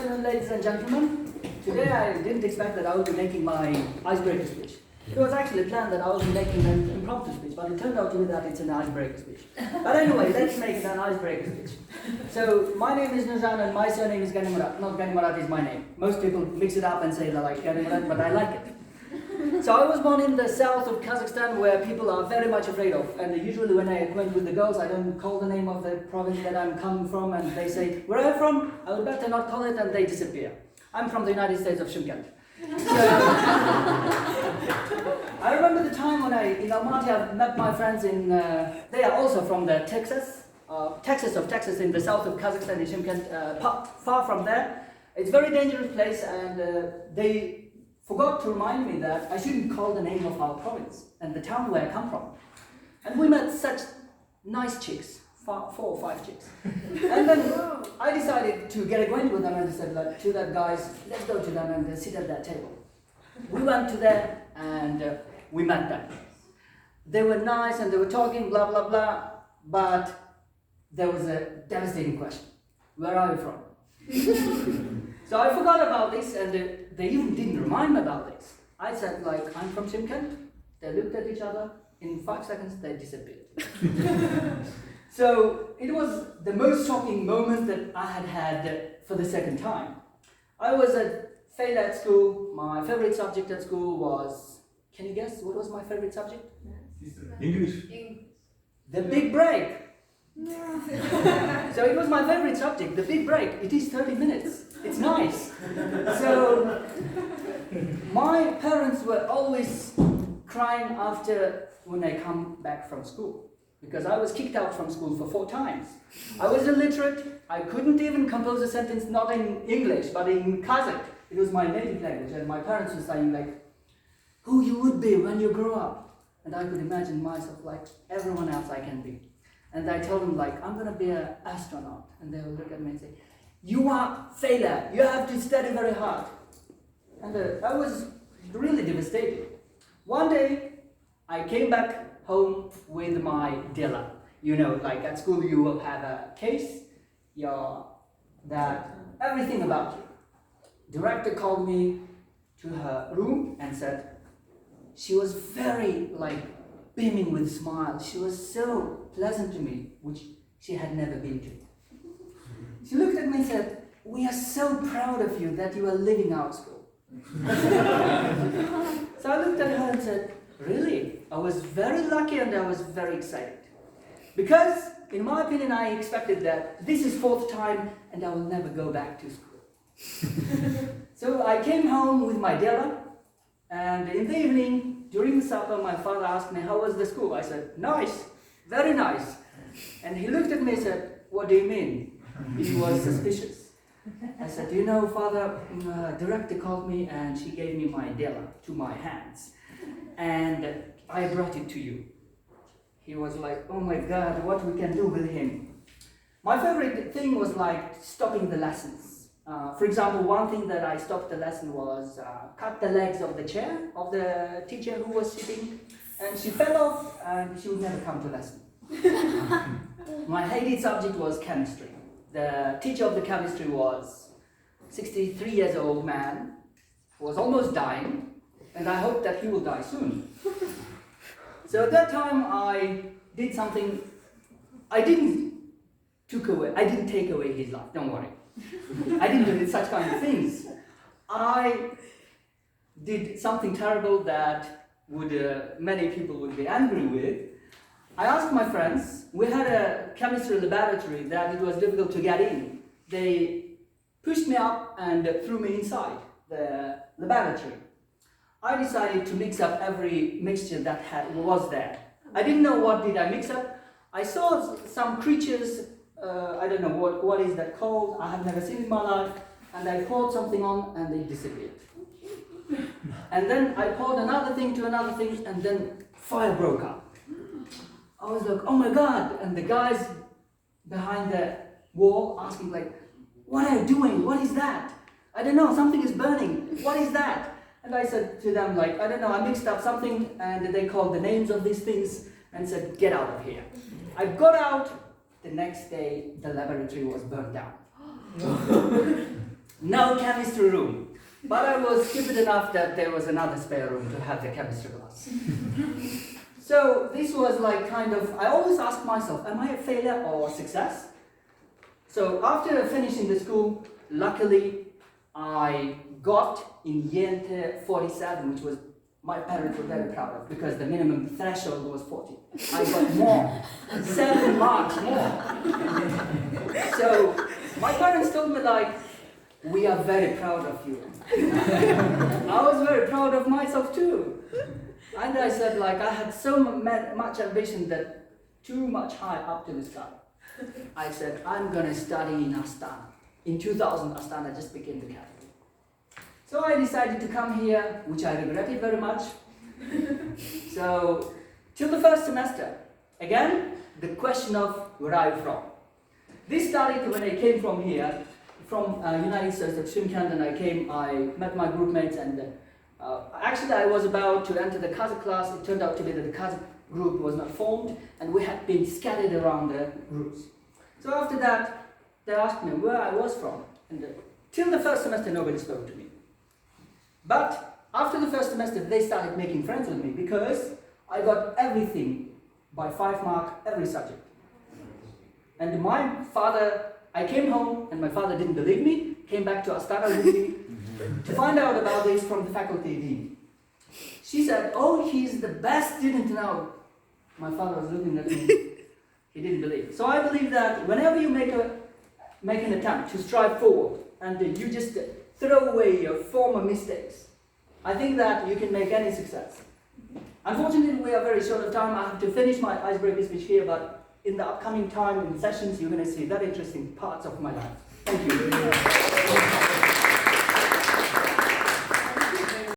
afternoon, ladies and gentlemen. Today I didn't expect that I would be making my icebreaker speech. It was actually planned that I would be making an impromptu speech, but it turned out to be that it's an icebreaker speech. But anyway, let's make it an icebreaker speech. So, my name is Nurzhan and my surname is Ganimurat. Not Ganimurat is my name. Most people mix it up and say they like Ganimurat, but I like it. So I was born in the south of Kazakhstan, where people are very much afraid of. And usually when I went with the girls, I don't call the name of the province that I'm coming from, and they say, "Where are you from?" I would better not call it, and they disappear. I'm from the United States of Shymkent. So, I remember the time when in Almaty I met my friends they are also from the Texas in the south of Kazakhstan, in Shymkent, far from there. It's a very dangerous place, and they forgot to remind me that I shouldn't call the name of our province and the town where I come from. And we met such nice chicks, 4 or 5 chicks. And then I decided to get acquainted with them, and I said to that guys, let's go to them and sit at that table. We went to there and we met them. They were nice and they were talking, blah, blah, blah, but there was a devastating question. Where are you from? So I forgot about this, and they even didn't remind me about this. I said, I'm from Shymkent. They looked at each other. In 5 seconds, they disappeared. So it was the most shocking moment that I had for the second time. I was failed at school. My favorite subject at school was, can you guess what was my favorite subject? English. The big break. So it was my favorite subject, the big break. It is 30 minutes. It's nice. So my parents were always crying after when I come back from school, because I was kicked out from school for 4 times. I was illiterate. I couldn't even compose a sentence, not in English, but in Kazakh. It was my native language, and my parents were saying who you would be when you grow up. And I could imagine myself like everyone else I can be. And I told them I'm going to be an astronaut. And they will look at me and say, you are failure. You have to study very hard. And I was really devastated. One day, I came back home with my dealer. At school you will have a case, everything about you. Director called me to her room and said, she was very beaming with a smile. She was so pleasant to me, which she had never been to. She looked at me and said, we are so proud of you that you are leaving our school. So I looked at her and said, really? I was very lucky and I was very excited. Because, in my opinion, I expected that this is 4th time and I will never go back to school. So I came home with my dealer, and in the evening, during the supper, my father asked me, how was the school? I said, nice, very nice. And he looked at me and said, what do you mean? He was suspicious. I said, father, director called me and she gave me my dealer to my hands. And I brought it to you. He was like, oh my God, what we can do with him. My favorite thing was stopping the lessons. For example, one thing that I stopped the lesson was cut the legs of the chair of the teacher who was sitting, and she fell off and she would never come to lesson. My hated subject was chemistry. The teacher of the chemistry was 63 years old man, who was almost dying, and I hope that he will die soon. So at that time I did something. I didn't take away his life, don't worry. I didn't do such kind of things. I did something terrible that many people would be angry with. I asked my friends. We had a chemistry laboratory that it was difficult to get in. They pushed me up and threw me inside the laboratory. I decided to mix up every mixture that was there. I didn't know what did I mix up. I saw some creatures. I don't know what is that called. I have never seen in my life. And I poured something on and they disappeared. And then I poured another thing to another thing, and then fire broke up. I was like, oh my God. And the guys behind the wall asking what are you doing? What is that? I don't know, something is burning. What is that? And I said to them I don't know, I mixed up something, and they called the names of these things and said, get out of here. I got out. The next day, the laboratory was burned down. no chemistry room. But I was stupid enough that there was another spare room to have the chemistry class. So this was like kind of, I always ask myself, am I a failure or a success? So after finishing the school, luckily I got in Yente 47, which was my parents were very proud of because the minimum threshold was 40. I got more, 7 marks more. So my parents told me like, we are very proud of you. I was very proud of myself too. And I said like, I had so much ambition that too much high up to the sky. I said, I'm gonna study in Astana. In 2000, Astana just became the capital. So I decided to come here, which I regretted very much. So, till the first semester, again, the question of where are you from? This started when I came from here, from United States of Shymkent, and I met my group mates, and actually I was about to enter the Kazakh class. It turned out to be that the Kazakh group was not formed, and we had been scattered around the groups. So after that, they asked me where I was from, and till the first semester nobody spoke to me. But after the first semester, they started making friends with me because I got everything by 5 marks every subject. And my father, I came home and my father didn't believe me, came back to Astana with me to find out about this from the faculty dean. She said, oh, he's the best student now. My father was looking at me, he didn't believe. So I believe that whenever you make an attempt to strive forward and you just throw away your former mistakes, I think that you can make any success. Unfortunately, we are very short of time. I have to finish my icebreaker speech here, but in the upcoming time, in sessions, you're going to see very interesting parts of my life. Thank you.